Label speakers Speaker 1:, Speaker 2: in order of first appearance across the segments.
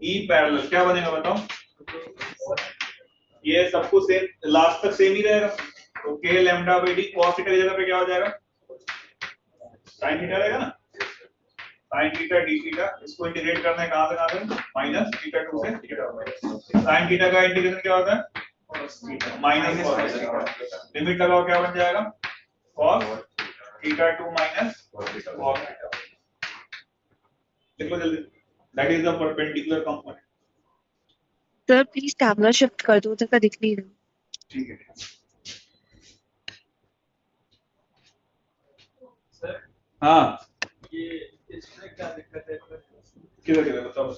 Speaker 1: E parallel क्या बनेगा बताओ? ये सब कुछ सेम लास्ट तक सेम ही रहेगा, तो के lambda by D cos theta की जगह पे क्या हो जाएगा? sin थीटा रहेगा ना, sin थीटा डी थीटा, इसको इंटीग्रेट करना है कहां से माइनस थीटा 2 से थीटा। sin थीटा का इंटीग्रेशन क्या होता है? Minus cos theta. लिमिट लगाओ क्या बन जाएगा? cos theta 2 minus cos theta. लिखो जल्दी, that is the perpendicular component.
Speaker 2: Sir please camera shift कर दो, तक दिख नहीं रहा।
Speaker 1: ठीक है
Speaker 3: सर
Speaker 1: हाँ,
Speaker 3: ये इसमें क्या दिक्कत है?
Speaker 1: किधर किधर बताओ।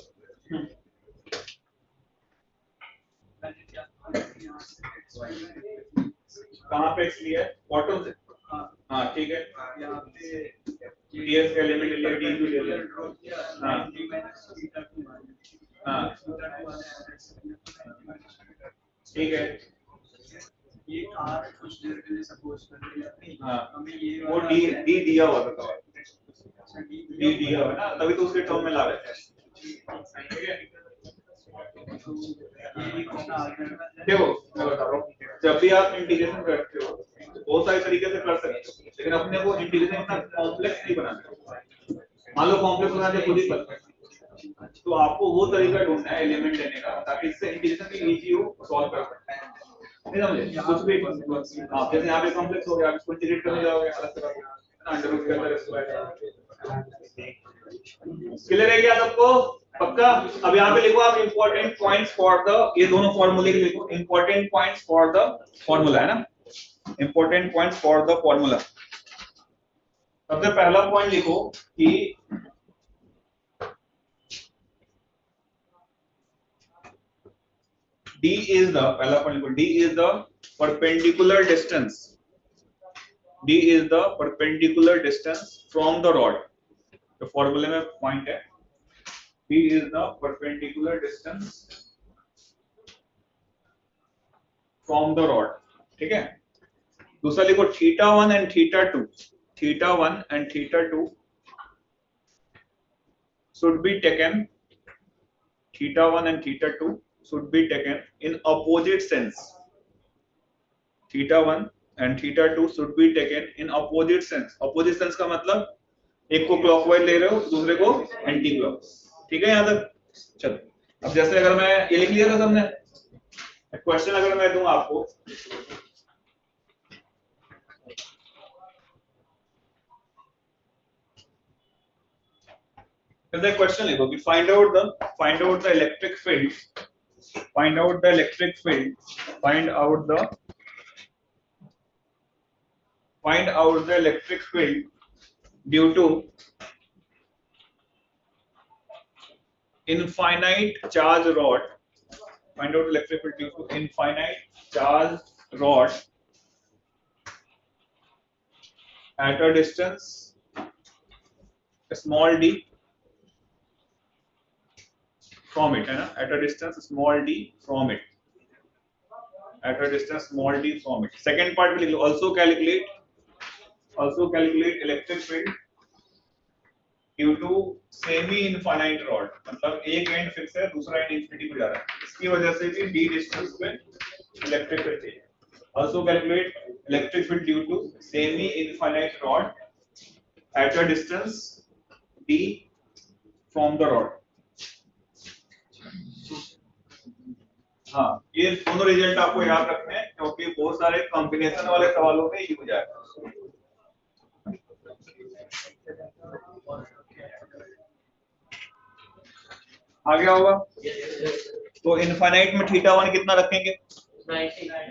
Speaker 1: कहाँ पे x लिया है? बॉटम से। हाँ ठीक है,
Speaker 3: यहाँ पे
Speaker 1: ds का एलिमेंट लिया, d ले लिया। हाँ हाँ ठीक है,
Speaker 3: ये r कुछ देर के लिए सपोज कर लिया।
Speaker 1: हाँ
Speaker 3: हमें ये
Speaker 1: वो d दिया हुआ था, d दिया हुआ ना, तभी तो उसके टर्म में ला रहे थे। देखो मैं बता रहा हूँ, जब भी आप इंटीग्रेशन करते हो बहुत सारे तरीके से कर सकते हो, लेकिन अपने को इंटीग्रेशन इतना कॉम्प्लेक्स नहीं बनाना। मान लो कॉम्प्लेक्स बनाना खुद ही करते हैं, तो आपको वो तरीका ढूंढना है एलिमेंट लेने का, ताकि इससे इंटीग्रेशन भी इजी हो, सॉल्व कर सकते हैं। नहीं समझे? कुछ भी आप जैसे यहाँ पे कॉम्प्लेक्स हो गया, आप इसको इंटीग्रेट करने जाओगे अलग से ना, अंडर रूट के अंदर स्क्वायर। क्लियर है क्या सबको? पक्का? अब यहाँ पे लिखो आप इंपॉर्टेंट पॉइंट्स फॉर द, ये दोनों फॉर्मूले लिखो, important points for the formula है ना, important points for the formula. सबसे पहला पॉइंट लिखो कि d is the, पहला पॉइंट लिखो, d is the perpendicular distance, d is the perpendicular distance from the rod। तो फॉर्मूले में पॉइंट है d is the perpendicular distance from the rod, ठीक है। दूसरा लिखो theta 1 and theta 2, theta 1 and theta 2 should be taken, theta 1 and theta 2 should be taken in opposite sense, theta 1 and theta 2 should be taken in opposite sense। opposite sense का मतलब एक को clockwise ले रहे हो, दूसरे को एंटी क्लॉक, ठीक है यहाँ तक? चलो अब जैसे अगर मैं ये लिख लिया था सबने, क्वेश्चन अगर मैं दूं आपको, जैसे क्वेश्चन लिखो कि find out the electric field, find out the electric field, find out the electric field due to infinite charge rod, find out electric field due to infinite charge rod at a distance small d from it, है ना, at a distance small d from it, at a distance small d from it। second part में लिख लो, also calculate electric field due to semi infinite rod, मतलब एक and fix है, दूसरा and infinity पे जा रहा है, इसकी वजह से भी d डिस्टेंस पे इलेक्ट्रिक फील्ड चाहिए। also calculate electric field due to semi infinite rod at a distance d from the rod। हाँ, ये दोनों रिजल्ट आपको याद रखने हैं, क्योंकि बहुत सारे कॉम्बिनेशन वाले सवालों में यूज आएगा। आ गया होगा? तो इनफाइनाइट में थीटा 1 कितना रखेंगे?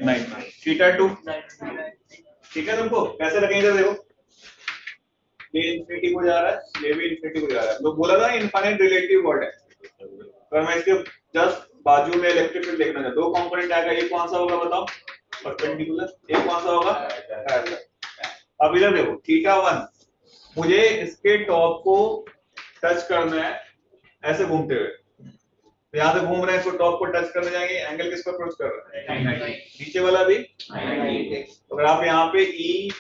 Speaker 1: 9। थीटा 2 ठीक है तुमको? कैसे रखेंगे देखो, ये इंफिनिटी को जा रहा है, ये भी इंफिनिटी को जा रहा है, तो बोला था इनफाइनाइट रिलेटिव वर्ड है। अगर मैं इसके जस्ट बाजू में इलेक्ट्रिक फील्ड देखना चाहता, दो कंपोनेंट आएगा, एक कौन सा होगा बताओ? परपेंडिकुलर, एक कौन सा होगा? पैरेलल। अब इधर देखो, थीटा 1 मुझे इसके टॉप को टच करना है ऐसे घूमते हुए, तो यहाँ से घूम रहे हैं, इसको टॉप को टच करने जाएंगे, एंगल किसको अप्रोच कर रहा है? 90। नीचे वाला भी 90। अगर आप यहाँ पे E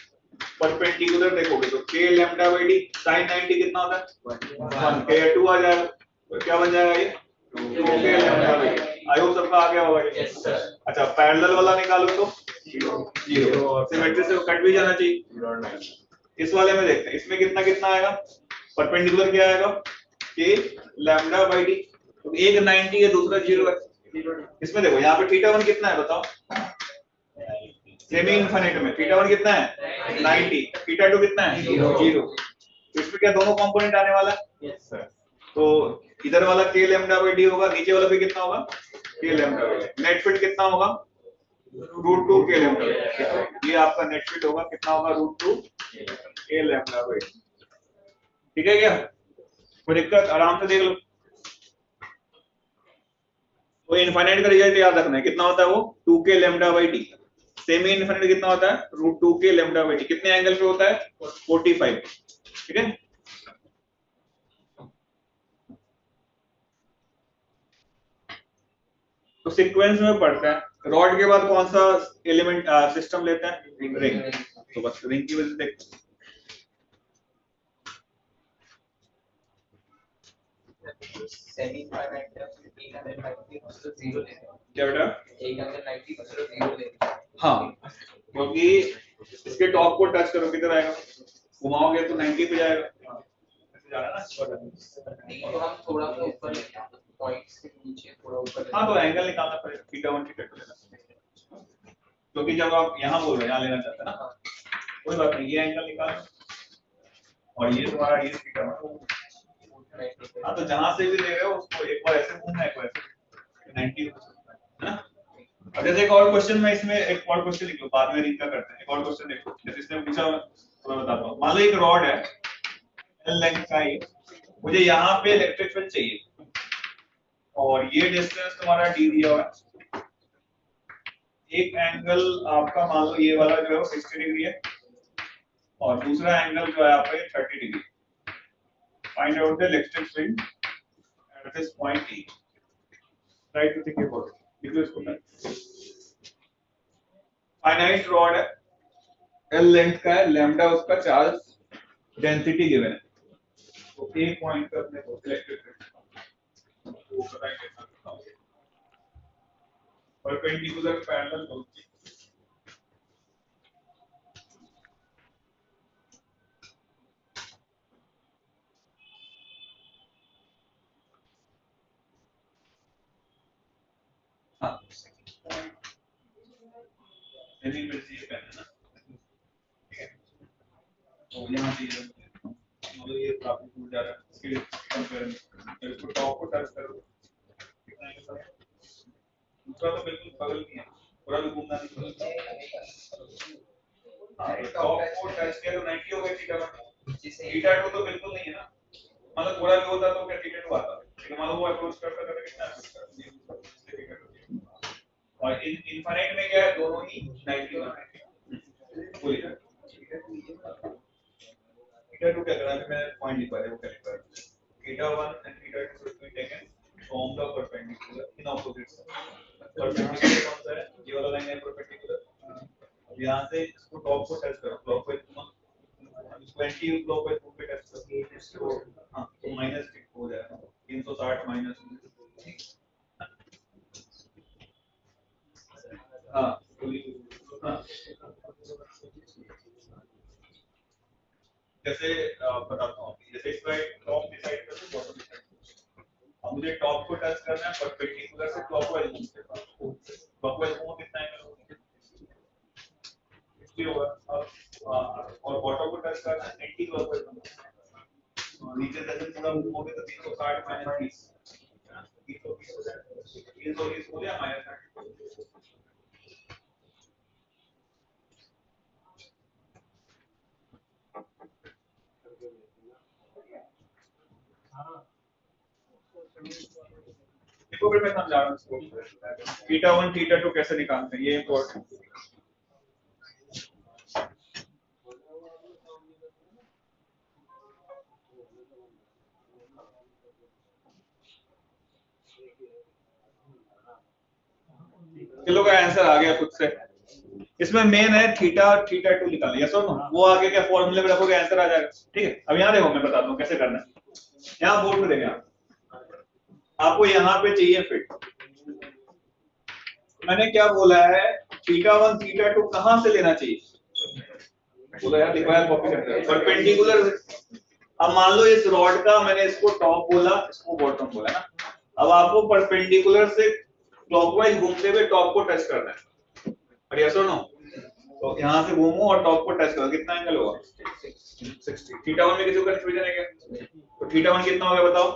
Speaker 1: परपेंडिकुलर देखोगे तो k lambda by d sin 90 कितना होता है? 1। k 2 आ जाएगा, तो क्या बन जाएगा ये? 2k lambda by D. I hope सबका आ गया होगा ये। अच्छा पैरेलल वाला निकालो तो 0 सिमेट्री से कट भी जाना चाहिए। इस वाले में देखते हैं इसमें कितना कितना आएगा, परपेंडिकुलर क्या आएगा k लैम्डा बाई डी। तो एक 90 है दूसरा 0 है। इसमें देखो यहाँ पे थीटा 1 कितना है बताओ, सेमी इनफिनिट में थीटा 1 कितना है 90, थीटा 2 कितना है 0। तो इसमें क्या दोनों कंपोनेंट आने वाला है। तो इधर वाला k लैम्डा बाई डी होगा, नीचे वाला भी कितना होगा k lambda by D. Net fit कितना होगा √2 k लैम्डा बाई डी। ये आपका नेट फिट होगा कितना होगा √2 k लैम्डा बाई डी। ठीक है क्या, कोई दिक्कत, आराम से देख लो। तो इनफाइनाइट का रिजल्ट याद रखना है कितना होता है वो 2k lambda by D. Semi infinite कितना होता है √2k लैम्डा बाई डी। कितने एंगल पे होता है 45। ठीक है तो सीक्वेंस में पढ़ता है रॉड के बाद कौन सा एलिमेंट सिस्टम लेता है रिंग। तो बस रिंग की वजह से देखते हैं।
Speaker 3: सेमी इनफाइनाइट है 190 मतलब 0 लेना
Speaker 1: क्या बेटा
Speaker 3: 190 मतलब 0 लेना।
Speaker 1: हाँ क्योंकि इसके टॉप को टच करो किधर आएगा, घुमाओगे तो 90 पे जाएगा, ऐसे जा रहा है ना।
Speaker 3: नहीं तो हम थोड़ा सा ऊपर पॉइंट्स के नीचे थोड़ा ऊपर।
Speaker 1: हाँ तो एंगल निकालना पड़ेगा थीटा 1 थीटा 2 लेना, क्योंकि जब आप यहाँ बोल रहे हैं यहाँ लेना चाहते हैं ना, कोई बात नहीं ये एंगल निकाल और ये तुम्हारा ये थीटा 1। हाँ तो जहां से भी ले रहे हो उसको एक बार ऐसे घूमना है एक बार ऐसे 90 है ना। अब जैसे एक और क्वेश्चन में इसमें एक और क्वेश्चन लिख लो बाद में रिंग का करते हैं। एक और क्वेश्चन देखो जैसे इसने पूछा तो मैं बताता हूँ। मान लो एक रॉड है एल लेंथ का ही, मुझे यहाँ पे इलेक्ट्रिक फील्ड चाहिए और ये डिस्टेंस तुम्हारा डी दिया हुआ है। एक एंगल आपका मान लो ये वाला जो है वो 60 डिग्री है और दूसरा एंगल जो है आपका ये 30 degree. Find out the electric field at this point E. Try to think about it. लिखो इसको मैं। Finite rod है, L लेंथ का है, लैम्डा उसका चार्ज डेंसिटी गिवन है। तो A पॉइंट पर अपने को इलेक्ट्रिक फील्ड वो पता है कैसा होगा। परपेंडिकुलर पैरेलल होगी। हाँ सेमी इनवर्स ये पेन है ना, ठीक है। तो यहाँ पे मतलब ये काफी दूर जा रहा है इसके कंपेयर में। इसको टॉप को टच करो कितना एंगल है, दूसरा तो बिल्कुल बगल में है, पूरा भी घूमना नहीं पड़ेगा। हाँ टॉप को टच किया तो 90 हो गया थीटा 2 तो बिल्कुल नहीं है ना, मतलब पूरा भी होता तो क्या थीटा 2 आता, लेकिन मान लो वो अप्रोच करता करता कितना अप्रोच करता और इनफाइनाइट में क्या है दोनों ही 90 कोई थीटा 2 क्या करना है मैं पॉइंट लिख पा रहा हूं क्या लिख पा रहा हूं theta 1 and theta 2 should be taken from the perpendicular in opposite sides। Perpendicular कौन सा है ये वाला लाइन है परपेंडिकुलर। अब यहां से इसको टॉप को टच करो क्लॉकवाइज 20 क्लॉकवाइज पे टच करो तो हां तो माइनस हो जाएगा 360 माइनस। हाँ जैसे बताता हूँ जैसे इसका टॉप डिसाइड करते हैं बॉटम डिसाइड। अब मुझे टॉप को टच करना है परपेंडिकुलर से क्लॉकवाइज मूव करना है। क्लॉकवाइज मूव कितना एंगल होगा 60 होगा। अब और बॉटम को टच करना है 90 क्लॉकवाइज मूव। नीचे से पूरा मूव हो गया तो 360 माइनस 30 320 हो गया माइनस 30। देखो फिर मैं समझा रहा हूँ इसको थीटा 1 थीटा 2 कैसे निकालते हैं ये इम्पोर्टेंट। चलो का आंसर आ गया खुद से। इसमें मेन है थीटा थीटा 2 निकालना यस और नो, वो आगे क्या फॉर्मूले में रखोगे आंसर आ जाएगा। ठीक है अब यहाँ देखो मैं बताता हूँ कैसे करना है। यहाँ बोर्ड पे देखें आप आपको यहाँ पे चाहिए फिट। मैंने क्या बोला है, थीटा 1 थीटा 2 कहां से लेना चाहिए? बोला यार, लिखो यार, कॉपी करते हैं। परपेंडिकुलर। अब मान लो इस रॉड का मैंने इसको टॉप बोला, इसको बॉटम बोला ना। अब आपको परपेंडिकुलर से क्लॉकवाइज घूमते हुए टॉप को टच करना है। और यस और नो? तो यहां से घूमो और टॉप को टच करो, कितना एंगल होगा? 60। थीटा 1 में किसी को कंफ्यूजन है क्या? तो थीटा 1 कितना होगा बताओ?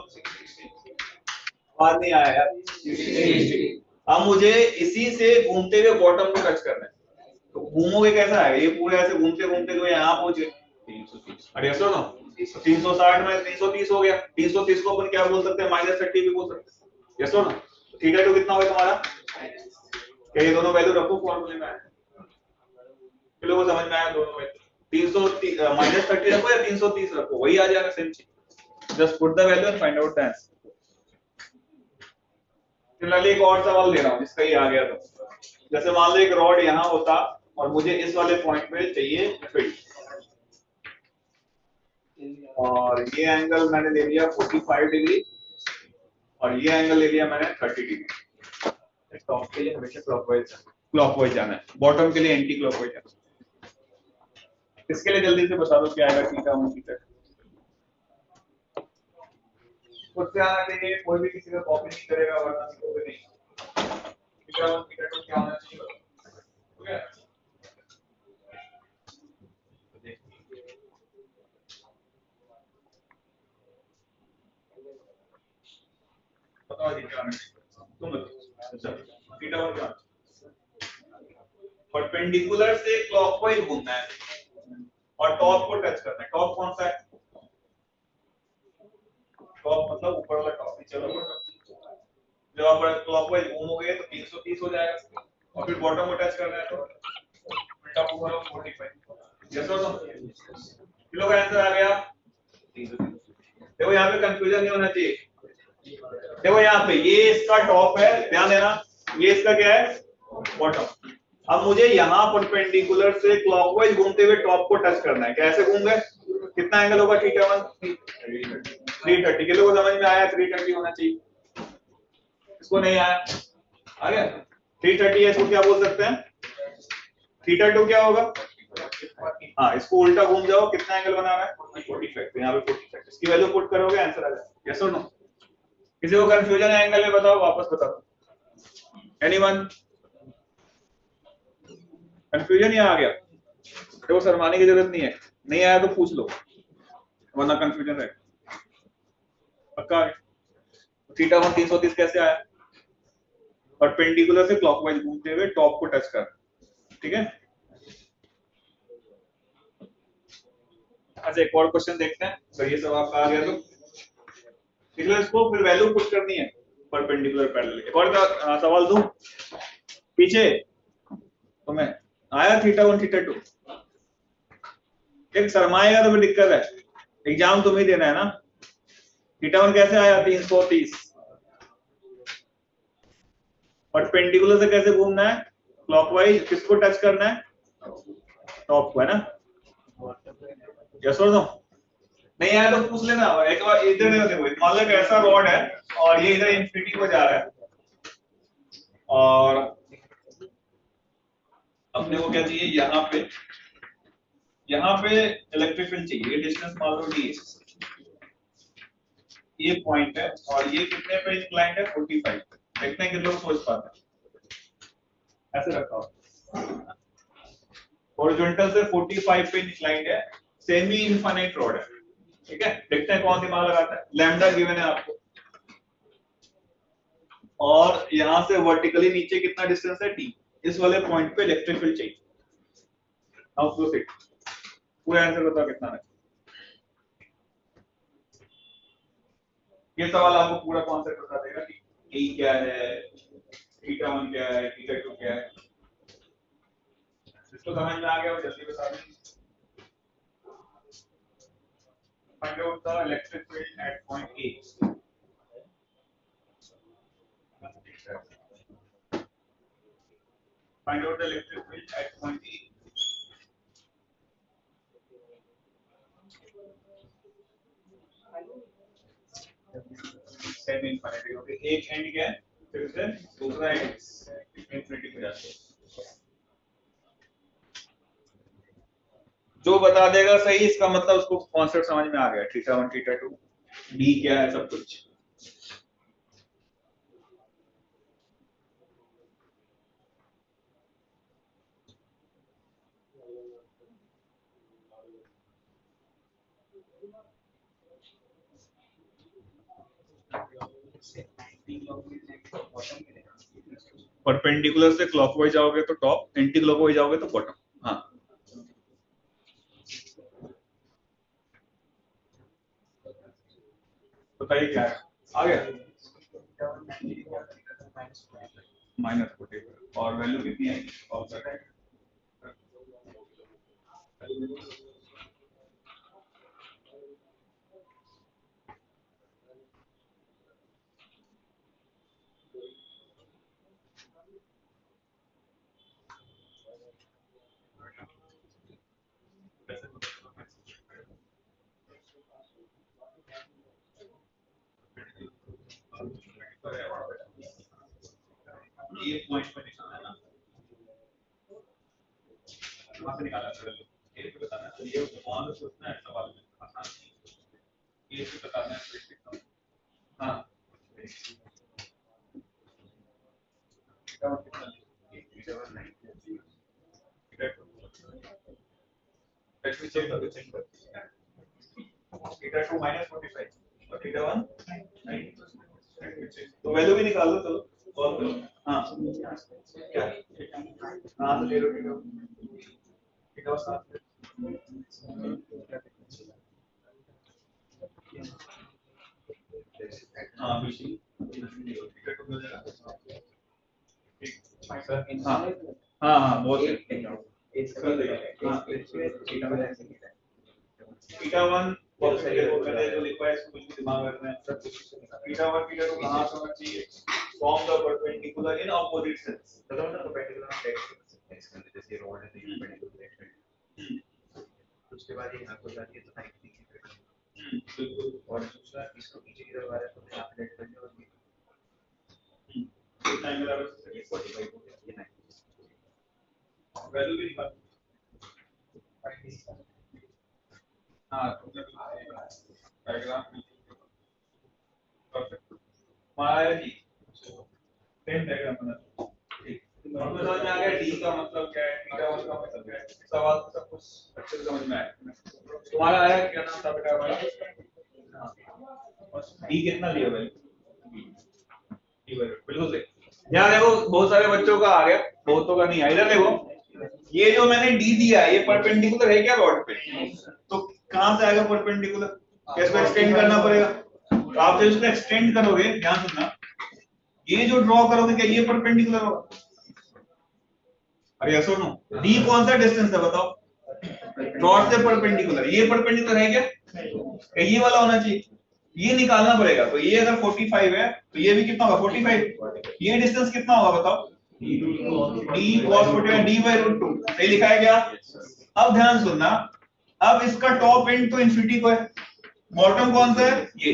Speaker 1: बात नहीं आया यार। 60। अब मुझे इसी से घूमते हुए बॉटम को टच करना है, तो घूमोगे कैसा है? ये पूरे ऐसे घूमते घूमते तो यहाँ पहुंचे 330। अरे यस और नो? 360 में 330 हो गया। 330 को अपन क्या बोल सकते हैं? -30 भी बोल सकते हैं। यस और नो? थीटा 2 कितना होगा तुम्हारा? क्या ये दोनों वैल्यू रखो फॉर्मूले में? किलो को समझ में आया दोनों वैल्यू? 330 -30 रखो या 330 रखो, वही आ जाएगा सेम चीज। Just put the value and find out the answer. फिलहाल एक और सवाल ले रहा हूं जिसका ये आ गया तो, जैसे मान लो एक रॉड यहाँ होता और मुझे इस वाले पॉइंट पे चाहिए फिट, और ये एंगल मैंने ले लिया 45 डिग्री और ये एंगल ले लिया मैंने 30 डिग्री। टॉप के लिए हमेशा क्लॉकवाइज जाना है, बॉटम के लिए एंटी क्लॉकवाइज जाना है। इसके लिए जल्दी से बता दो क्या आएगा थीटा 1 थीटा 2। खुद से आना चाहिए, कोई भी किसी का कॉपी नहीं करेगा वरना सीखोगे नहीं। थीटा 1 थीटा 2 क्या होना चाहिए? ठीक है, बताओ जी क्या होना चाहिए? तुम बताओ। थीटा 1 क्या? परपेंडिकुलर से क्लॉकवाइज घूमना है और टॉप को टच करना है। टॉप कौन सा है? टॉप मतलब ऊपर वाला टॉप, नीचे वाला बॉटम। जब आप क्लॉकवाइज घूमोगे तो 330 हो जाएगा और फिर बॉटम को टच करना है तो उल्टा ऊपर 45। यस और नो? किलो का आंसर आ गया। देखो यहाँ पे कंफ्यूजन नहीं होना चाहिए। देखो यहाँ पे ये इसका टॉप है, ध्यान देना, ये इसका क्या है? बॉटम। अब मुझे यहाँ परपेंडिकुलर से क्लॉकवाइज घूमते हुए टॉप को टच करना है। कैसे घूम गए? कितना एंगल होगा थीटा 1? 330। किलो को समझ में आया? 330 होना चाहिए। इसको नहीं आया? आ गया? 330 है, इसको क्या बोल सकते हैं? थीटा 2 क्या होगा? हाँ, इसको उल्टा घूम जाओ, कितना एंगल बना रहा है? 45। तो यहाँ पे 45, इसकी वैल्यू पुट करोगे आंसर आ जाएगा। यस और नो? किसी को कंफ्यूजन है एंगल में? बताओ, वापस बताओ। एनीवन? कंफ्यूजन ही आ गया? देखो शर्माने की जरूरत नहीं है, नहीं आया तो पूछ लो वरना कंफ्यूजन है। पक्का? थीटा 1 330 कैसे आया? परपेंडिकुलर से क्लॉकवाइज घूमते हुए टॉप को टच कर। ठीक है, अच्छा एक और क्वेश्चन देखते हैं, अगर ये सब आपका आ गया तो इसको फिर वैल्यू पुट करनी है परपेंडिकुलर पैरेलल। एक और सवाल दूं पीछे तो मैं आया थीटा 1 थीटा 2। एक शर्माएगा तो फिर दिक्कत है, एग्जाम तुम्हें ही देना है ना। थीटा 1 कैसे आया? 330। परपेंडिकुलर से कैसे घूमना है? क्लॉकवाइज। किसको टच करना है? टॉप को, है ना? यस और नो? नहीं आया तो पूछ लेना। एक बार इधर देखो, मान लो एक ऐसा रॉड है और ये इधर इंफिनिटी को जा रहा है और अपने को क्या चाहिए? यहाँ पे इलेक्ट्रिक फील्ड चाहिए। ये डिस्टेंस मान लो डी, ये पॉइंट है और ये कितने पे इंक्लाइंड है? 45। देखते हैं कितने लोग सोच पाते हैं। ऐसे रखा हो, हॉरिजॉन्टल से 45 पे इंक्लाइंड है, सेमी इनफाइनाइट रॉड है। ठीक है, देखते हैं कौन दिमाग लगाता है। लैम्डा गिवन है आपको और यहां से वर्टिकली नीचे कितना डिस्टेंस है? टी। इस वाले पॉइंट पे इलेक्ट्रिक फील्ड चाहिए। Now proceed. पूरा आंसर बताओ कितना है। ये सवाल आपको पूरा कॉन्सेप्ट बता देगा कि ए क्या है, थीटा 1 क्या है, थीटा 2 क्या है। इसको समझ में आ गया? जल्दी बता दें। Find out the electric field at point A. Find out the electric field at point A. Semi infinite क्योंकि एक एंड क्या है फिर से दूसरा एंड इंफिनिटी पे जाता है। जो बता देगा सही इसका मतलब उसको कॉन्सेप्ट समझ में आ गया, थीटा 1 थीटा 2 डी क्या है सब कुछ। परपेंडिकुलर से क्लॉकवाइज जाओगे तो टॉप, एंटी क्लॉकवाइज जाओगे तो बॉटम। हाँ बताइए क्या है आगे। -40 और वैल्यू कितनी है और ये पॉइंट पे निकालना है ना, वहां से निकालना है ये भी बताना है। ये ऑन सोचना है सवाल में आसान नहीं, ये भी बताना है। हाँ चेक कर चेक कर थीटा 2 -45 और थीटा 1 तो वैल्यू भी निकाल लो चलो और हाँ क्या हाँ तो ले लो थीटा 7 हाँ बिल्कुल थीटा 2 हो जाएगा ठीक हाँ हाँ हाँ बहुत थीटा 1 जो लिखा है इसको कुछ भी दिमाग रखना है सब कुछ थीटा 1 थीटा 2 कहां से होना चाहिए form the perpendicular in opposite sense मतलब ना परपेंडिकुलर हम देख इसके अंदर जैसे रोड है तो परपेंडिकुलर उसके बाद ये आपको जाती है तो 90 डिग्री बिल्कुल और दूसरा इसको पीछे की तरफ आ रहा है तो यहां पे लेट करने और कितना एंगल आ रहा है 45 हो गया ये 90 वैल्यू भी निकाल हाँ डायग्राम परफेक्ट हमारा जी सेम डायग्राम बना ठीक और समझ में आ गया डी का मतलब क्या है थीटा 1 का मतलब क्या है सवाल तो सब कुछ अच्छे से समझ में आया तुम्हारा आया क्या नाम था बेटा हमारा बस डी कितना लिया भाई डी बिल्कुल सही। यहाँ देखो बहुत सारे बच्चों का आ गया बहुतों का नहीं आया। इधर देखो ये जो मैंने डी दिया है ये परपेंडिकुलर है क्या रॉड पे तो कहां से आएगा परपेंडिकुलर कैसे एक्सटेंड करना पड़ेगा तो आप जब इसको एक्सटेंड करोगे ध्यान सुनना ये जो ड्रॉ करोगे क्या ये परपेंडिकुलर होगा अरे यस और नो डी कौन सा डिस्टेंस है बताओ रॉड से परपेंडिकुलर ये परपेंडिकुलर है क्या ये वाला होना चाहिए ये निकालना पड़ेगा तो ये अगर 45 है तो ये भी कितना होगा 45 ये डिस्टेंस कितना होगा बताओ d cos 45 d by root 2 सही लिखा है क्या अब ध्यान सुनना अब इसका टॉप एंड तो इंफिनिटी को है बॉटम कौन सा है ये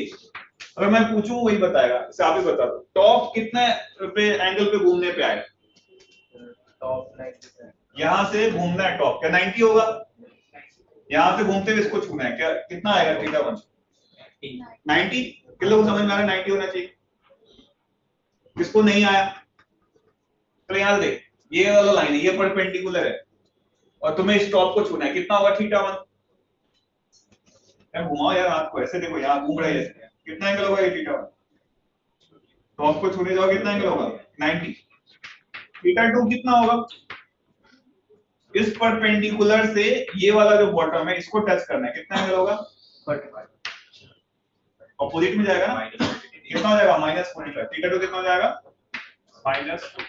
Speaker 1: अगर मैं पूछूं वही बताएगा इसे आप ही बता दो टॉप कितने पे एंगल पे घूमने पे आएगा
Speaker 3: टॉप 90
Speaker 1: यहां से घूमना है टॉप क्या 90 होगा यहां से घूमते हुए इसको छूना है क्या कितना आएगा थीटा 1 90 किन लोगों को समझ में आ रहा है 90 होना चाहिए किसको नहीं आया तो यार देख ये वाला लाइन है ये परपेंडिकुलर है और तुम्हें इस टॉप को छूना है कितना होगा थीटा 1 यार घुमाओ यार आपको ऐसे देखो यहां घूम रहे हैं कितना एंगल होगा ये थीटा 1 टॉप को छूने जाओ कितना एंगल होगा 90 थीटा 2 कितना होगा इस परपेंडिकुलर से ये वाला जो बॉटम है इसको टच करना है कितना एंगल होगा 45 ऑपोजिट में जाएगा ना कितना हो जाएगा -45 थीटा 2 कितना हो जाएगा -45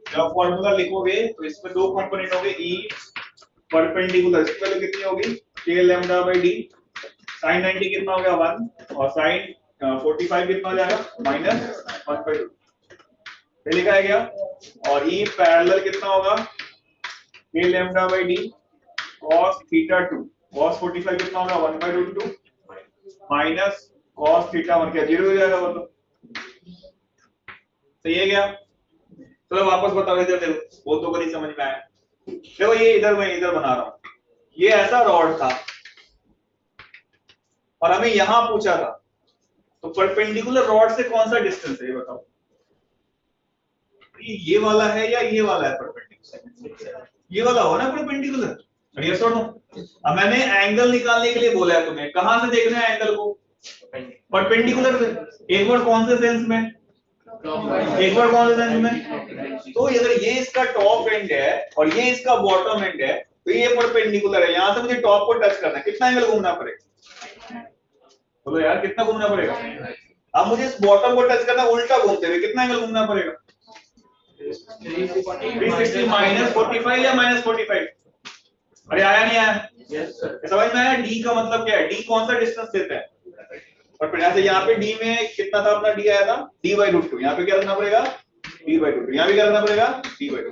Speaker 1: जब फॉर्मूला लिखोगे तो इसमें दो कंपोनेंट होंगे e परपेंडिकुलर इसकी वैल्यू कितनी होगी k lambda by d sin 90 कितना हो गया 1 और sin 45 कितना हो जाएगा -1/2 ये लिखा है क्या और e पैरेलल कितना होगा k lambda by d cos theta 2 cos 45 कितना होगा 1/√2 माइनस cos θ1 क्या 0 हो जाएगा वो तो सही है क्या? चलो वापस बताओ इधर देखो, वो तो नहीं समझ में आया। देखो ये इधर मैं इधर बना रहा हूं, ये ऐसा रॉड था और हमें यहां पूछा था, तो परपेंडिकुलर रॉड से कौन सा डिस्टेंस है ये बताओ। ये वाला है या ये वाला है परपेंडिकुलर? ये वाला हो ना परपेंडिकुलर। यस और नो? अब मैंने एंगल निकालने के लिए बोला है तुम्हें, कहां से देखना है एंगल को? परपेंडिकुलर से। एक बार कौन से सेंस में? एक बार कौन से सेंस में? तो अगर ये इसका टॉप एंड है और ये इसका बॉटम एंड है, तो ये परपेंडिकुलर है, यहां से मुझे टॉप को टच करना है, कितना एंगल घूमना पड़ेगा? बोलो यार कितना घूमना पड़ेगा? अब मुझे इस बॉटम को टच करना उल्टा घूमते हुए, कितना एंगल घूमना पड़ेगा? 360 माइनस 45 या माइनस 45? अरे आया नहीं आया? समझ में आया? डी का मतलब क्या है? डी कौन सा डिस्टेंस देता है? और फिर ऐसे यहाँ पे डी में कितना था अपना? डी आया था d/√2। यहाँ पे क्या रखना पड़ेगा? d/√2। यहाँ भी क्या रखना पड़ेगा? d/√2।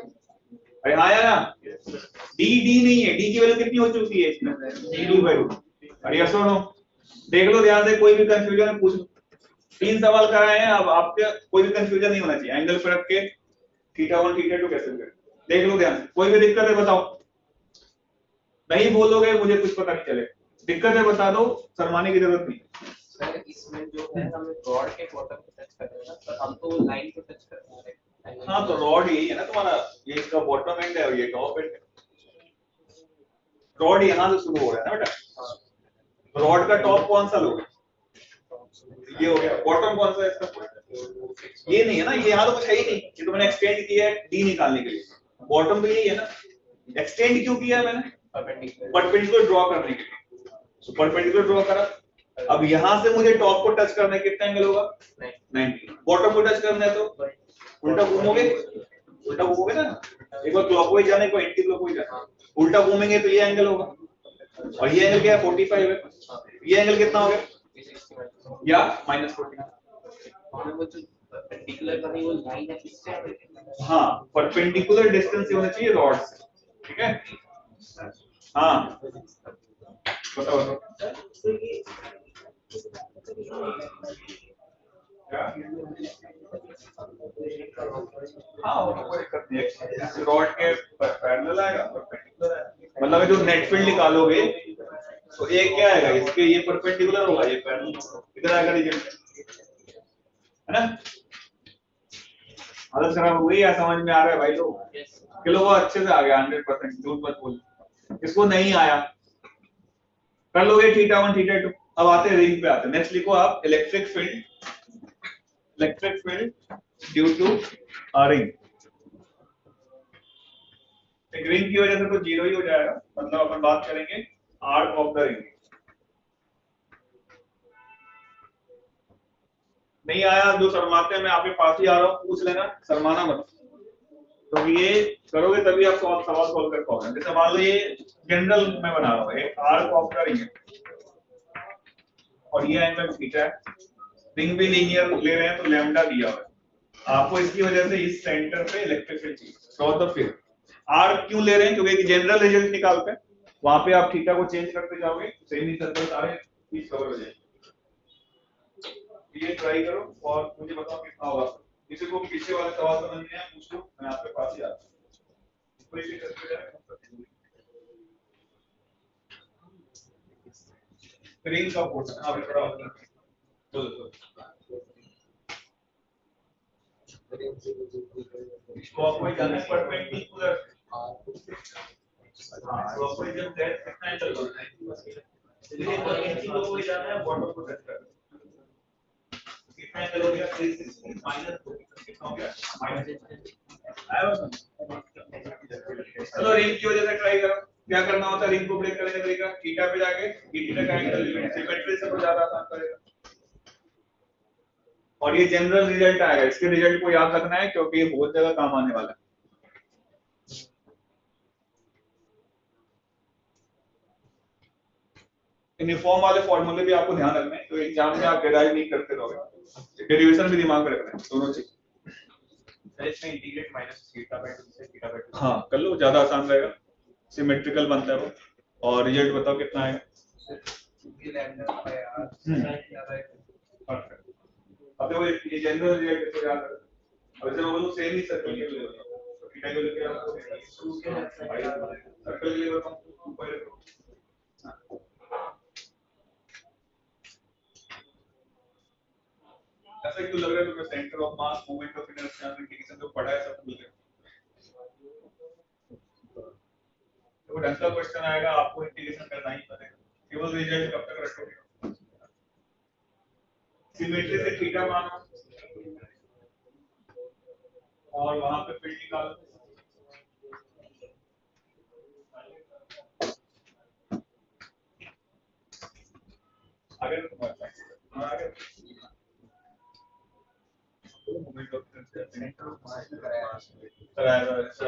Speaker 1: अरे हाँ आया ना? डी नहीं है, डी की वैल्यू कितनी हो चुकी है इसमें? d/√2। अरे यस और नो? देख लो ध्यान से, कोई भी कंफ्यूजन है पूछ लो। 3 सवाल कराए हैं, अब आपके कोई भी कंफ्यूजन नहीं होना चाहिए। एंगल पर रख के θ1 θ2 कैसे करें, देख लो ध्यान से। कोई भी दिक्कत है बताओ, नहीं बोलोगे मुझे कुछ पता नहीं चलेगा। दिक्कत है बता दो, शर्माने की जरूरत नहीं।
Speaker 3: सर इसमें जो है हमें रॉड के बॉटम को टच करना है ना, पर हम तो लाइन को टच कर रहे हैं।
Speaker 1: हाँ तो रॉड यही है ना तुम्हारा, ये इसका बॉटम एंड है और ये टॉप एंड है। रॉड यहाँ से शुरू हो रहा है ना बेटा। रॉड का टॉप कौन सा लोगे? ये हो गया। बॉटम कौन सा है इसका? ये नहीं है ना, ये यहाँ तो कुछ है ही नहीं, ये तो मैंने एक्सटेंड किया है डी निकालने के लिए। बॉटम तो यही है ना। एक्सटेंड क्यों किया है मैंने? परपेंडिकुलर ड्रॉ करने के लिए। तो परपेंडिकुलर ड्रॉ करा, अब यहां से मुझे टॉप को टच करना है, कितना एंगल होगा? 90। बॉटम को टच करना है तो उल्टा घूमोगे, उल्टा घूमोगे ना। एक बार क्लॉकवाइज जाने को एंटी क्लॉकवाइज जाना, उल्टा घूमेंगे तो ये एंगल होगा। और ये एंगल क्या है? 45 है। ये एंगल कितना हो गया? या -40।
Speaker 3: वो जो परपेंडिकुलर वाली वो लाइन है इससे,
Speaker 1: हाँ परपेंडिकुलर डिस्टेंस होना चाहिए रॉड से, ठीक है? हाँ बताओ बताओ। हाँ वो कोई दिक्कत नहीं है, रॉड के पैरेलल आएगा, परपेंडिकुलर आएगा। मतलब जो नेट फील्ड निकालोगे तो एक क्या आएगा, इसके ये परपेंडिकुलर होगा, ये पैरेलल, इधर आएगा रिजल्ट, है ना? हालत खराब हो गई या समझ में आ रहा है भाई लोग? चलो वो अच्छे से आ गया 100%, झूठ मत बोल। इसको नहीं आया कर लोगे θ1 θ2। अब आते हैं रिंग पे, आते हैं। नेक्स्ट लिखो आप electric field due to ring. एक रिंग की वजह से तो 0 ही हो जाएगा, मतलब अपन बात करेंगे आर्क ऑफ द रिंग। नहीं आया जो शर्माते हैं, मैं आपके पास ही आ रहा हूँ, पूछ लेना, शर्माना मत। तो ये करोगे तभी आप सवाल सॉल्व कर पाओगे। जैसे मान लो ये जनरल मैं बना रहा हूँ, एक आर्क ऑफ द रिंग और ये एंगल थीटा है, रिंग भी लीनियर ले रहे हैं तो लैम्डा दिया हुआ है आपको। इसकी वजह से इस सेंटर पे इलेक्ट्रिक फील्ड चाहिए। Draw the field. आर्क क्यों ले रहे हैं? क्योंकि एक जनरल रिजल्ट निकालते हैं, वहां पे आप थीटा को चेंज करते जाओगे, सेमी सर्कल सारे पीस कवर हो जाएंगे। ये ट्राई करो और मुझे बताओ कितना होगा। किसी को पीछे वाले सवाल समझ नहीं आया पूछ लो, मैं आपके पास ही आता हूं। कोई भी करके जाए रिंग का पोर्शन आप थोड़ा बोलो। इसको आपको जाना है परपेंडिकुलर। हां तो आपको जब दैट कितना एंगल होता है, इसलिए परपेंडिकुलर को जाना है, बॉटम को टच करना है। कितना एंगल हो गया? 360 माइनस कितना हो गया? चलो रिंग की वजह से ट्राई करो। क्या करना होता है रिंग को ब्रेक करने का तरीका? थीटा पे जाके थीटा का एंगल सिमेट्री से तो ज्यादा आसान पड़ेगा। और ये जनरल रिजल्ट आएगा, इसके रिजल्ट को याद रखना है क्योंकि ये बहुत जगह काम आने वाला है। यूनिफॉर्म वाले फॉर्मूले भी आपको ध्यान रखना है, तो एग्जाम में आप डिराइव नहीं करते रहोगे। डेरिवेशन भी दिमाग में रखना है, दोनों चीज। इसमें इंटीग्रेट माइनस थीटा बाय 2 से थीटा बाय 2 हां कर लो, ज्यादा आसान रहेगा, सिमेट्रिकल बनता है वो। और रिजल्ट बताओ कितना आएगा? परफेक्ट। अब देखो ये जनरल रिजल्ट इसको याद रखो। अब जब बोलो सेम ही सर्कल के लिए तो थीटा के लिए क्या सर्कल के लिए बताऊं 2 पाई रखो। ऐसा क्यों लग रहा है तुम्हें centre of mass moment of inertia integration जो पढ़ा है सब भूल गए? तो ढंग का क्वेश्चन आएगा आपको इंटीग्रेशन करना ही पड़ेगा। केवल रिजल्ट कब तक रखोगे? सिमेट्री से थीटा मानो और वहां पे फील्ड निकालो। आगे आगे मोमेंट ऑफ इनर्शिया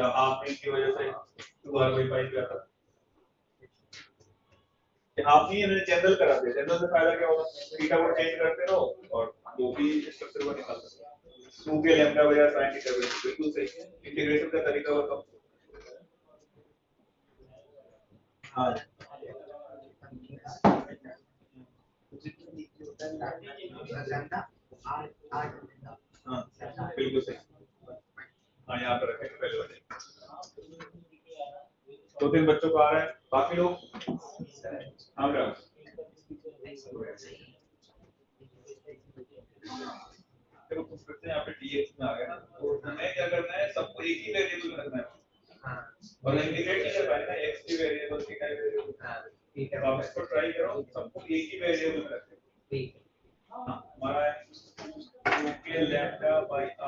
Speaker 1: हाफ की वजह से 2r/5 का था। हाफ नहीं मैंने जनरल करा दिया। जनरल से फायदा क्या होगा? थीटा को चेंज करते रहो और जो भी स्ट्रक्चर को निकाल सकते हो। 2 के लैम्डा बजाय sin थीटा बिल्कुल सही है। इंटीग्रेशन का तरीका बताओ। हां हाँ बिल्कुल सही। हाँ यहाँ पर रखेंगे पहले वाले। 2-3 बच्चों को आ रहा है, बाकी लोग हाँ क्या देखो कुछ बच्चे यहाँ पे dx में आ गए ना, तो हमें क्या करना है? सबको एक ही वेरिएबल में रखना है और इंटीग्रेट नहीं कर पाएंगे ना, x की वेरिएबल थीटा की वेरिएबल। ठीक है, आप इसको ट्राई करो, सबको एक ही वेरिएबल में रखें। ठीक है, हमारा 2k lambda by r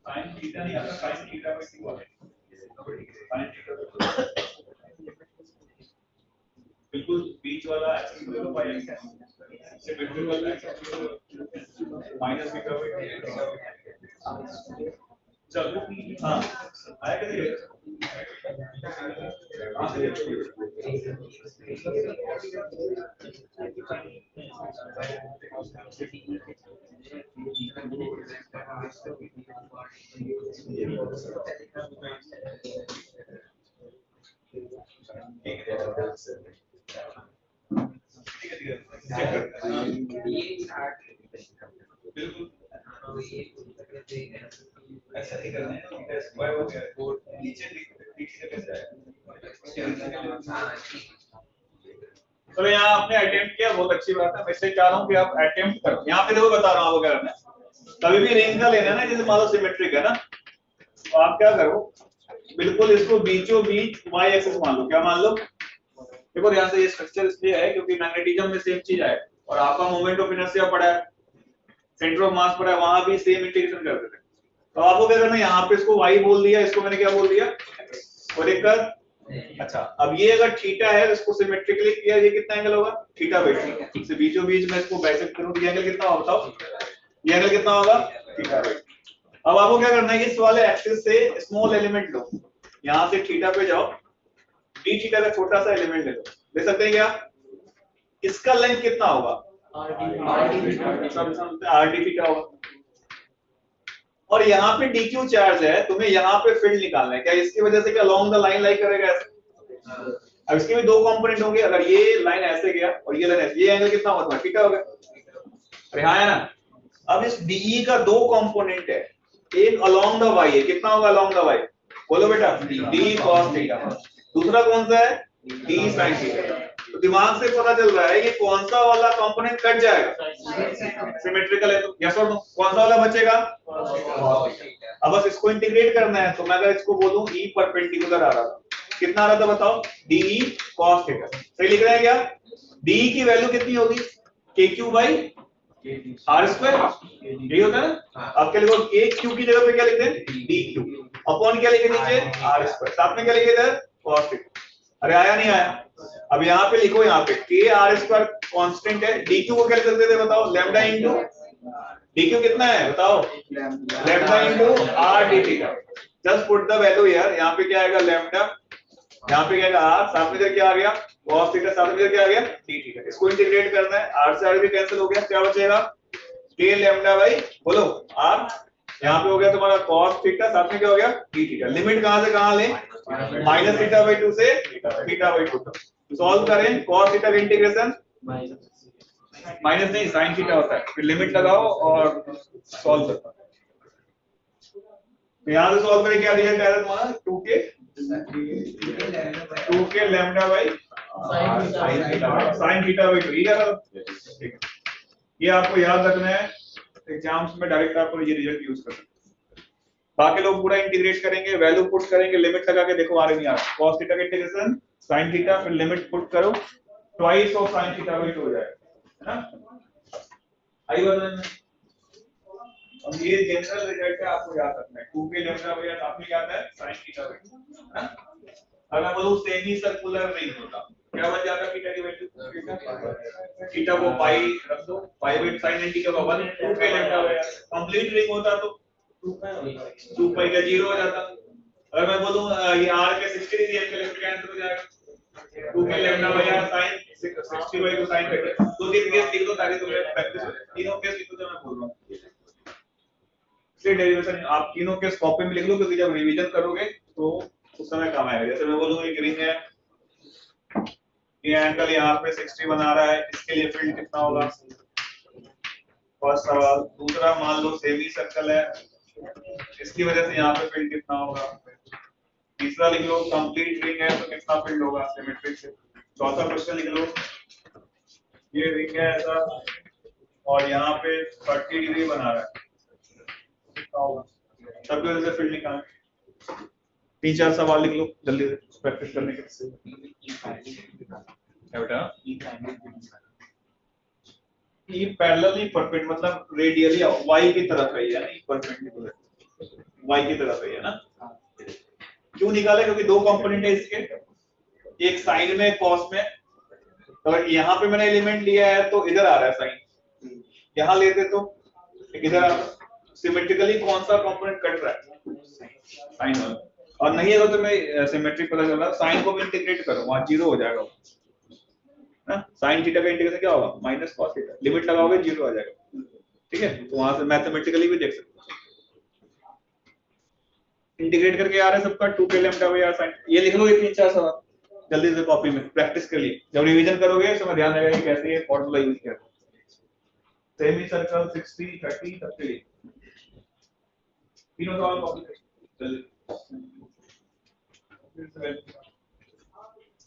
Speaker 1: sin theta नहीं आता, sin थीटा बाय 2 है। sin थीटा बिल्कुल बीच वाला एक्सिस ले लो, बाय एक्सिस से बिल्कुल वाला एक्सिस माइनस थीटा बाय चलो हाँ आया कैसे? कहाँ से बिल्कुल ऐसा नहीं करना है। स्क्वायर हो गया और नीचे नीचे कैसे आएगा? चलो यहाँ आपने अटेम्प्ट किया, बहुत अच्छी बात है। मैं इससे चाह रहा हूँ कि आप अटेम्प्ट करो। यहाँ पे देखो बता रहा हूँ आपको क्या करना है। कभी भी रेंज का लेना है ना, जैसे मान लो सिमेट्रिक है ना, तो आप क्या करो, बिल्कुल इसको बीचों बीच y एक्सिस मान लो। क्या मान लो? देखो ध्यान से, ये स्ट्रक्चर इसलिए है क्योंकि मैग्नेटिज्म में सेम चीज है और आपका मोमेंट ऑफ इनर्शिया पड़ा है, सेंटर ऑफ मास पड़ा है, वहां भी सेम इंटीग्रेशन करते थे। तो आपको क्या करना है? यहाँ पे इसको y बोल दिया, इसको मैंने क्या बोल दिया? और एक कर। अच्छा, अब ये अगर थीटा है तो इसको सिमेट्रिकली किया, ये कितना एंगल होगा? Theta by theta. से बीचों बीच में इसको बाइसेक्ट करूं तो ये एंगल कितना होगा बताओ? ये एंगल कितना होगा? Theta by. अब आपको क्या करना है? इस वाले एक्सिस से स्मॉल एलिमेंट लो, यहां से थीटा पे जाओ, d थीटा का छोटा सा एलिमेंट ले लो। ले सकते हैं क्या? इसका लेंथ कितना होगा? r d थीटा होगा। और यहाँ पे dq चार्ज है, तुम्हें यहाँ पे फील्ड निकालना है। क्या इसकी वजह से क्या लॉन्ग द लाइन लाई करेगा ऐसे? अब इसके भी 2 कंपोनेंट होंगे। अगर ये लाइन ऐसे गया और ये लाइन ऐसे, ये एंगल कितना होगा? थीटा होगा। अरे हाँ है ना। अब इस DE का 2 कंपोनेंट है, एक अलोंग द y है। कितना होगा अलोंग द y? बोलो बेटा, d cos थीटा। दूसरा कौन सा है? d sin theta. तो दिमाग से पता चल रहा है ये कौन सा वाला कंपोनेंट कट जाएगा? सिमेट्रिकल है तो यस और नो। कौन सा वाला बचेगा? अब बस इसको इंटीग्रेट करना है। तो मैं अगर इसको बोलूं e परपेंडिकुलर आ रहा था, कितना आ रहा था बताओ? de cos theta. सही लिख रहे हैं क्या? de की वैल्यू कितनी होगी? kq by r square. यही होता है ना। आपके लिए kq की जगह पे क्या लिख दें? dq अपॉन क्या लिखे नीचे? r square. साथ में क्या लिखे इधर? cos theta. अरे आया नहीं आया? अब यहाँ पे लिखो, यहाँ पे k r स्क्वायर कांस्टेंट है, dq को क्या लिख सकते थे बताओ? लैम्डा इनटू dq कितना है बताओ? Lambda into r d theta. Just put the value here. यहाँ पे क्या आएगा? लैम्डा, यहाँ पे क्या आएगा? r, साथ में इधर क्या आ गया? cos थीटा, साथ में इधर क्या आ गया? d theta. इसको इंटीग्रेट करना है, r से r भी कैंसिल हो गया, क्या बचेगा? k लैम्डा बाई बोलो r, यहाँ पे हो गया तुम्हारा cos थीटा, साथ में क्या हो गया? d theta. लिमिट कहां से कहां लें? माइनस थीटा बाई 2 से थीटा बाई 2 तक। सॉल्व करें cos थीटा का इंटीग्रेशन माइनस नहीं, साइन थीटा होता है, फिर लिमिट लगाओ और सॉल्व करो। तो यहाँ से सॉल्व करें, क्या रिजल्ट आया तुम्हारा 2k lambda by sine theta by 2, ये आ रहा। ये आपको याद रखना है, एग्जाम्स में डायरेक्ट आपको ये रिजल्ट यूज करना है। बाकी लोग पूरा इंटीग्रेट करेंगे, वैल्यू पुट करेंगे, लिमिट लगा के देखो आ रही नहीं आ रही। cos थीटा का इंटीग्रेशन sin थीटा, फिर लिमिट पुट करो, twice of sin theta by 2 हो जाएगा, है ना? आई बात है। अब ये जनरल रिजल्ट है, आपको याद रखना है। 2k लैम्डा बाई आपने याद है sin थीटा बाई 2, है ना? अगर बोलो सेमी सर्कुलर रिंग होता, क्या बन जाता थीटा की वैल्यू? थीटा को पाई रख दो, pi by sin n theta का 1, 2k lambda by. Complete ring होता तो 2 पाई का 0 हो जाता। अगर मैं बोलूं ये r के 60 डिग्री एंगल से कैंसिल हो जाएगा, 2 के lambda by sin 60 by 2 sin theta. दो तीन केस लिख दो ताकि तुम्हें प्रैक्टिस हो जाए। तीनों केस लिख दो, मैं बोल रहा हूं इसलिए डेरिवेशन आप तीनों केस कॉपी में लिख लो, क्योंकि जब रिवीजन करोगे तो उस समय काम आएगा। जैसे मैं बोलूं एक रिंग है, ये एंगल यहाँ पे 60 बना रहा है, इसके लिए फील्ड कितना होगा? फर्स्ट सवाल। दूसरा, मान लो सेमी सर्कल है, इसकी वजह से यहाँ पे फील्ड कितना होगा? तीसरा लिख लो कंप्लीट रिंग है तो कितना फील्ड होगा सिमेट्रिक से। चौथा क्वेश्चन लिख लो, ये रिंग है ऐसा और यहाँ पे 30 डिग्री बना रहा है, कितना होगा? सबकी वजह से फील्ड निकालना। 3-4 सवाल लिख लो जल्दी से प्रैक्टिस करने के लिए। क्या बेटा? ये पैरेलल नहीं, परपेंडिकुलर मतलब रेडियली y की तरफ है, यानी परपेंडिकुलर y की तरफ है ना। क्यों निकाले? क्योंकि दो कंपोनेंट है इसके, एक साइन में कॉस में। अगर यहाँ पे मैंने एलिमेंट लिया है तो इधर आ रहा है साइन, यहाँ लेते तो इधर आ रहा है। सिमेट्रिकली कौन सा कंपोनेंट कट रहा है? साइन वाला। और नहीं अगर तो मैं सिमेट्रिक पता चल रहा है, साइन को भी इंटीग्रेट करो, वहां 0 हो जाएगा ना। साइन थीटा का इंटीग्रेशन क्या होगा? Minus cos theta. लिमिट लगाओगे 0 आ जाएगा, ठीक है? तो वहां से मैथमेटिकली भी देख सकते हो। इंटीग्रेट करके आ रहा है सबका 2k लैम्डा बाई sin। ये लिख लो, ये 3-4 सवाल जल्दी से कॉपी में प्रैक्टिस कर लिए। जब रिवीजन करोगे तो ध्यान रहेगा कि कैसे ये फार्मूला यूज किया। सेमी सर्कल 60 30 सबके लिए तीनों सवाल कॉपी कर जल्दी।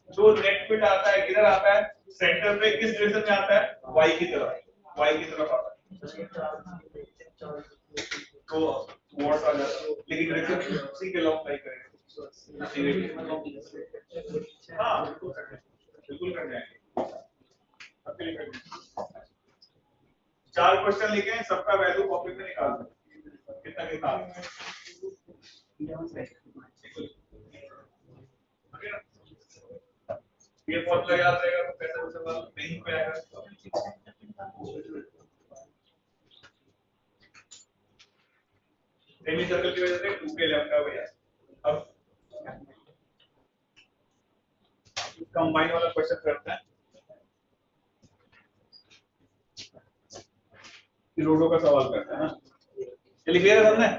Speaker 1: जो नेट फिट आता है किधर आता है? सेंटर पे किस डायरेक्शन में आता है? y की तरफ, y की तरफ आता है। तो मोड्स आ जाता है, लेकिन डायरेक्शन उसी के लॉन्ग लाइक करेगा। हाँ बिल्कुल कर जाएंगे, सबके लिए कर जाएंगे। 4 क्वेश्चन लिखे हैं, सबका वैल्यू कॉपी में निकाल दो, कितना कितना ये फॉर्मूला याद रहेगा तो कैसे उसे सवाल नहीं पे आएगा। सेमी सर्कल की वजह से 2k लैम्डा भैया। अब कंबाइन वाला क्वेश्चन करते हैं, रोडो का सवाल करते हैं ना। चलिए क्लियर है हमने।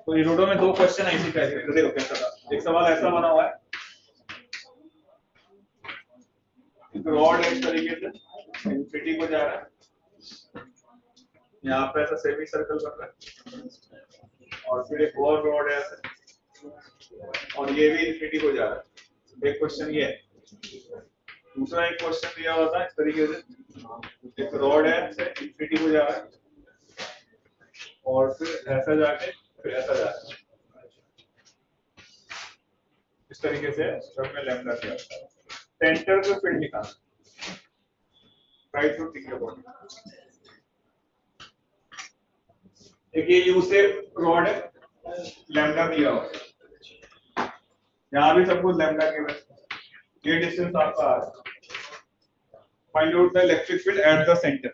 Speaker 1: तो रोडो में 2 क्वेश्चन ऐसे कैसे देखो कैसा था। एक सवाल ऐसा बना हुआ है, रॉड इस तरीके से इंफिनिटी को जा रहा है, यहाँ पे ऐसा सेमी सर्कल बन रहा है और फिर एक और रॉड है ऐसे और ये भी इंफिनिटी को जा रहा है। एक क्वेश्चन ये है। दूसरा एक क्वेश्चन दिया हुआ था इस तरीके से, एक रॉड है इंफिनिटी को जा रहा है और फिर ऐसा जाके फिर ऐसा जा रहा है, इस तरीके से सब में लैम्डा दिया। सेंटर पे फील्ड निकालना, try to think about it. एक ये यू शेप रॉड है, लैम्डा दिया हुआ, यहाँ भी सब कुछ लैम्डा के बस। ये डिस्टेंस आपका आ रहा है। Find out the electric field at the centre.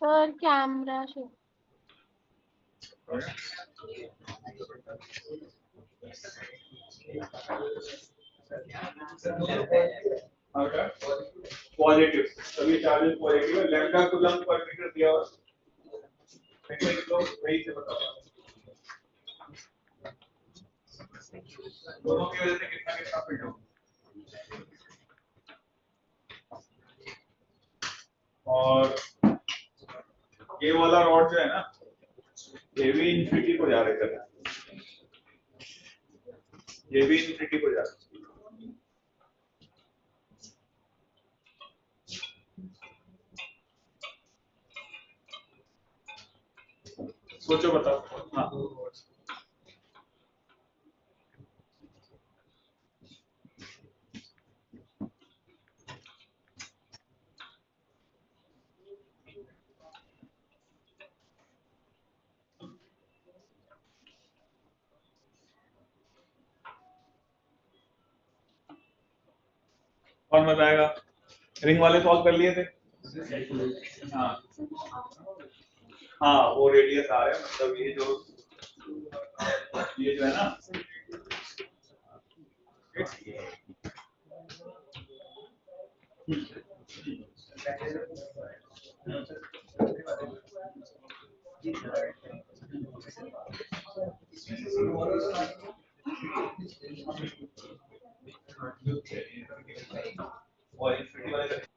Speaker 4: Sir camera show
Speaker 1: positive, सभी चार्जेस पॉजिटिव है। लैम्डा कूलम पर मीटर दिया हुआ वही तो वही से बताओ दोनों की वजह से कितना कितना फिट होगा और ये वाला रॉड जो है ना ये भी इन्फिनिटी को जा रहा है ये भी इन्फिनिटी को जा रहा है सोचो बताओ हाँ कौन बताएगा रिंग वाले सॉल्व कर लिए थे हाँ हाँ वो रेडियस आ रहा है मतलब ये जो है ना और इन्फिनिटी वाले